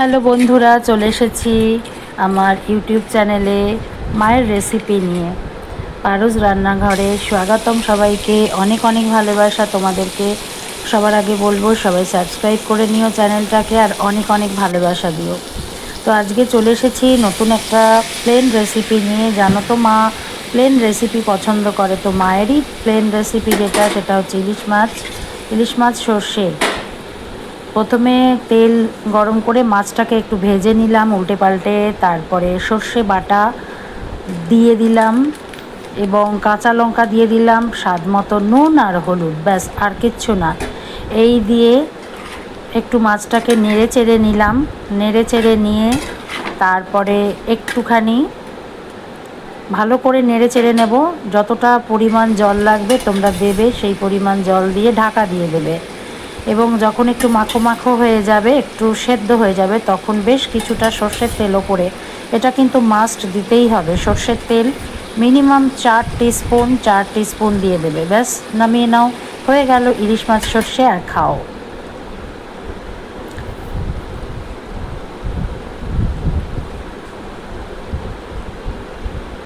Hello বন্ধুরা, চলে এসেছি আমার ইউটিউব চ্যানেলে মায়ের রেসিপি নিয়ে। পারুজ রান্নাঘরে স্বাগতম সবাইকে। অনেক অনেক ভালোবাসা তোমাদেরকে। সবার আগে বলবো সবাই সাবস্ক্রাইব করে নিও চ্যানেলটাকে, আর অনেক অনেক ভালোবাসা দিও। তো আজকে চলে এসেছি নতুন একটা প্লেন রেসিপি নিয়ে। জানো তো মা প্লেন রেসিপি পছন্দ করে, তো মায়েরই প্লেন রেসিপি সেটা হচ্ছে ইলিশ মাছ সর্ষে। প্রথমে তেল গরম করে মাছটাকে একটু ভেজে নিলাম উল্টে পাল্টে, তারপরে সর্ষে বাটা দিয়ে দিলাম এবং কাঁচা লঙ্কা দিয়ে দিলাম, স্বাদ মতো নুন আর হলুদ, ব্যাস আর কিচ্ছু না। এই দিয়ে একটু মাছটাকে নেড়ে চেড়ে নিলাম। নেড়ে চেড়ে নিয়ে তারপরে একটুখানি ভালো করে নেড়ে চেড়ে নেব। যতটা পরিমাণ জল লাগবে তোমরা দেবে, সেই পরিমাণ জল দিয়ে ঢাকা দিয়ে দেবে। এবং যখন একটু মাখো মাখো হয়ে যাবে, একটু সেদ্ধ হয়ে যাবে, তখন বেশ কিছুটা সর্ষের তেল ওপরে, এটা কিন্তু মাস্ট দিতেই হবে। সর্ষের তেল মিনিমাম 4 টিস্পুন দিয়ে দেবে। ব্যাস নামিয়ে নাও, হয়ে গেল ইলিশ মাছ সর্ষে, আর খাও।